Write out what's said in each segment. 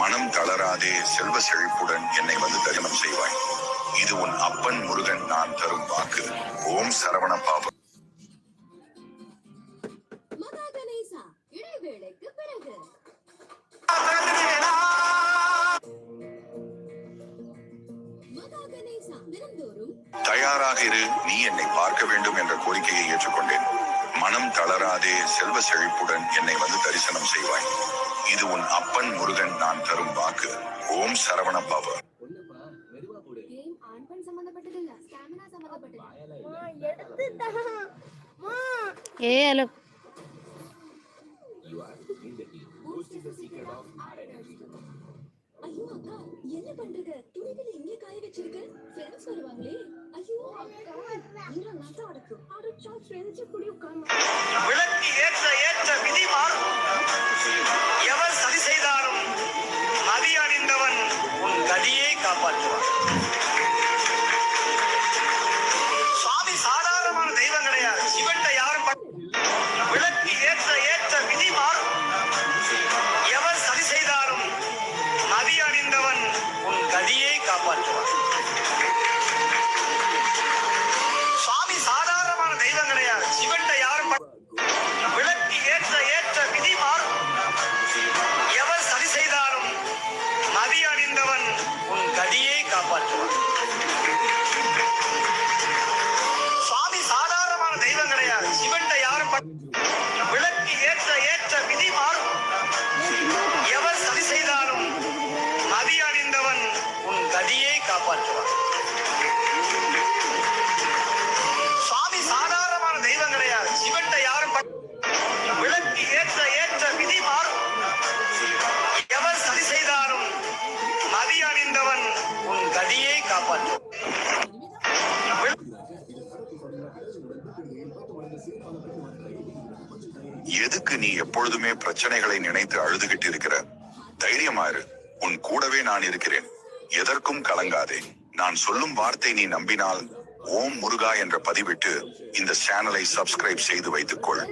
மனம் தளராதே செல்வ செழிப்புடன் என்னை வந்து தரிசனம் செய்வாய். இது உன் அப்பன் முருகன் நான் தரும் வாக்கு. ஓம் சரவண பாப. தயாராக இரு, நீ என்னை பார்க்க வேண்டும் என்ற கோரிக்கையை ஏற்றுக்கொண்டேன். மனம் தளராதே செல்வ செழிப்புடன் என்னை வந்து தரிசனம் செய்வாய். இது உன் அப்பன் முருகன் நான் தரும் வாக்கு. ஓம் சரவண பாப. ஐயோ அக்கா, என்ன பண்றீங்க? துணிகளை இங்கே காய வச்சிருக்க. ஃப்ரெண்ட்ஸ் வருவாங்களே. ஐயோ அக்கா, நீங்க நட்ட அடக்கு. அடச்சா ஃப்ரெண்ட்ஸ் கூட உட்கார்ந்து. விளக்கு ஏற்ற விதி மாறும். எவர் சரி செய்தாலும் மதி அணிந்தவன் உன் கதியை காப்பாற்றுவான். சுவாமி சாதாரணமான தெய்வம் கிடையாது. சிவன்ட யாரும் விளக்கு ஏற்ற விதி மாறும். எவர் சரி செய்தாலும் மதி அணிந்தவன் உன் கதியை காப்பாற்றுவான். சுவாமி சாதாரணமான தெய்வம் கிடையாது. சிவன்ட யாரும் விளக்கு ஏற்ற விதி மாறும். எவர் சரி செய்தாலும் மதி அணிந்தவன் உன் கதியை காப்பாற்றுவான். சுவாமி சாதாரணமான தெய்வம் கிடையாது. சிவன்ட யாரும் விளக்கு ஏற்ற விதி மாறும். எவர் சரி செய்தாலும் மதி அணிந்தவன் உன் கதியை காப்பாற்றுவான். சுவாமி சாதாரணமான தெய்வம் கிடையாது. சிவன்ட யாரும் விளக்கு ஏற்ற விதி மாறும். எவர் சரி செய்தாலும் மதி அணிந்தவன் உன் கதியை காப்பாற்றுவான். எதுக்கு நீ எப்பொழுதுமே பிரச்சனைகளை நினைத்து அழுதுகிட்டு இருக்கிற? தைரியமாறு, உன் கூடவே நான் இருக்கிறேன். எதற்கும் கலங்காதே. நான் சொல்லும் வார்த்தை நீ நம்பினால் ஓம் முருகா என்ற பதிவிட்டு இந்த சேனலை சப்ஸ்கிரைப் செய்து வைத்துக்கொள்.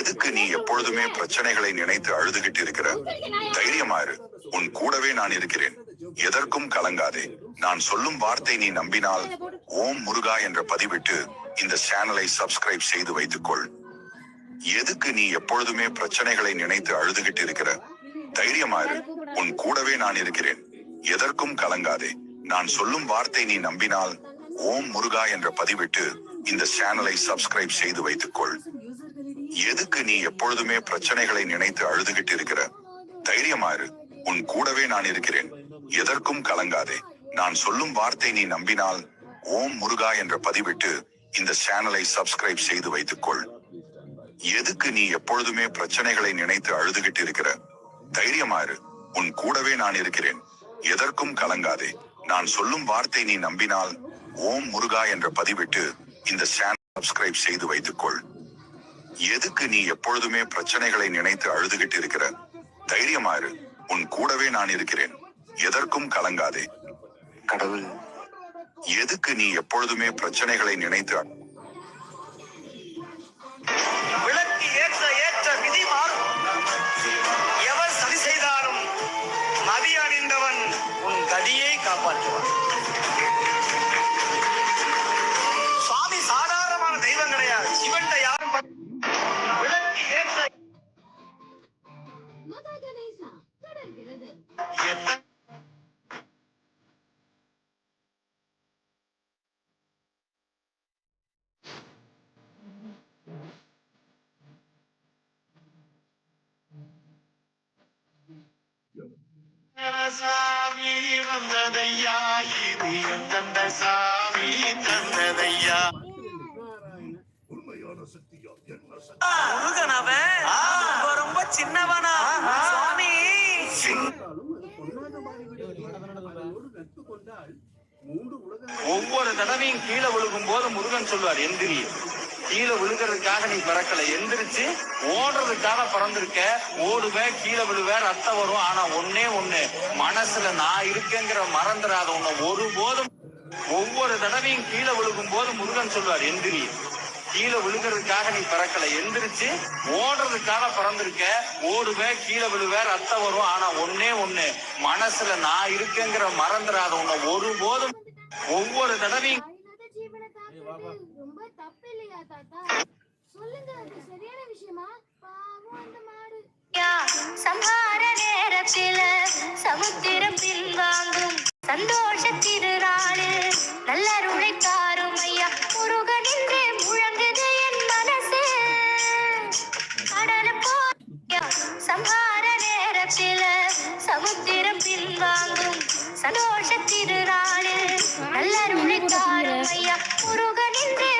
எதுக்கு நீ எப்பொழுதுமே பிரச்சனைகளை நினைத்து அழுதுகிட்டு இருக்கிற? தைரியமாறு, உன் கூடவே நான் இருக்கிறேன். எதற்கும் கலங்காதே. நான் சொல்லும் வார்த்தை நீ நம்பினால் ஓம் முருகா என்ற பதிவிட்டு இந்த சேனலை சப்ஸ்கிரைப் செய்து வைத்துக்கொள். எதுக்கு நீ எப்பொழுதுமே பிரச்சனைகளை நினைத்து அழுதுகிட்டு இருக்கிற? தைரியமாறு, உன் கூடவே நான் இருக்கிறேன். எதற்கும் கலங்காதே. நான் சொல்லும் வார்த்தை நீ நம்பினால் ஓம் முருகா என்ற பதிவிட்டு இந்த சேனலை சப்ஸ்கிரைப் செய்து வைத்துக்கொள். எதுக்கு நீ எப்பொழுதுமே பிரச்சனைகளை நினைத்து அழுதுகிட்டு இருக்கிற? தைரியமாறு, உன் கூடவே நான் இருக்கிறேன். எதற்கும் கலங்காதே. நான் சொல்லும் வார்த்தை நீ நம்பினால் ஓம் முருகா என்ற பதிவிட்டு இந்த சேனலை சப்ஸ்கிரைப் செய்து வைத்துக்கொள். எதுக்கு நீ எப்பொழுதுமே பிரச்சனைகளை நினைத்து அழுதுகிட்டு இருக்கிற? தைரியமாறு, உன் கூடவே நான் இருக்கிறேன். எதற்கும் கலங்காதே. நான் சொல்லும் வார்த்தை நீ நம்பினால் ஓம் முருகா என்ற பதிவிட்டு இந்த சேனல் சப்ஸ்கிரைப் செய்து வைத்துக்கொள். எதுக்கு நீ எப்பொழுதுமே பிரச்சனைகளை நினைத்து அழுதுகிட்டு இருக்கிற? தைரியமாறு, உன் கூடவே நான் இருக்கிறேன். எதற்கும் கலங்காதே. கடவுள், எதுக்கு நீ எப்பொழுதுமே பிரச்சனைகளை நினைத்து விளக்கு ஏற்ற விதி மாறும். எவர் சரி செய்தாலும் மதி அணிந்தவன் உன் கதியை காப்பாற்றுவான். சுவாமி சாதாரணமான தெய்வம் கிடையாது. சிவன்ட யாரும் விளக்கு ஏற்ற சாமி வந்ததையா, இது தந்த சாமி தந்ததையா. முருகனவன் ரொம்ப சின்னவனா சுவாமி? ஒவ்வொரு தடவையும் கீழே விழுகும் போது முருகன் சொல்வார், எந்திரி. கீழே விழுகிறதுக்காக நீ பிறக்கல, எந்திரிச்சு ஓடுறதுக்காக பிறந்திருக்க. ஓடுவ, கீழே விழுவ, ரத்தம் வரும். ஆனா ஒன்னே ஒண்ணு, மனசுல நான் இருக்கேங்கிற மறந்துடாத. உன்னை ஒருபோதும் ஒவ்வொரு தடவையும் கீழே விழுகும் போது முருகன் சொல்வார், எந்திரி. கீழே விழுகிறதுக்காக நீ பிறக்கல, எந்திரிச்சு ஓடுறதுக்காக பிறந்திருக்க. ஓடுவே, கீழே விழுவே, ரத்தம் வரும். ஆனா ஒண்ணே ஒண்ணு, மனசுல நான் இருக்கேங்கிற மறந்துடாத. உன்னை ஒருபோதும் ஒவ்வொரு தடவையும் தாய்நாத ஜீவனை தாக்குறது ரொம்ப தப்பு இல்லையா தாத்தா? சொல்லுங்க, அது சரியான விஷயமா? பாவம் அந்த மாடு. சம்ஹார நேரத்தில சமுத்திரம் பின்வாங்கும் சந்தோஷ திருநாளில் நல்லருளை தாரும் ஐயா முருகன் என்றே முழங்குது என் மனசு. கடல போயா சம்ஹார நேரத்தில சமுத்திரம் பின்வாங்கும் சந்தோஷ திருநாளில் நல்லருளை தாரும் ஐயா முருகன் என்றே.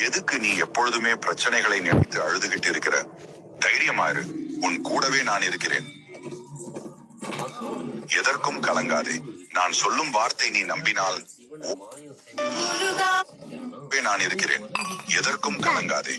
எதுக்கு நீ எப்பொழுதுமே பிரச்சனைகளை நினைத்து அழுதுகிட்டு இருக்கிற? தைரியமாயிரு, உன் கூடவே நான் இருக்கிறேன். எதற்கும் கலங்காதே. நான் சொல்லும் வார்த்தை நீ நம்பினால் நான் இருக்கிறேன். எதற்கும் கலங்காதே.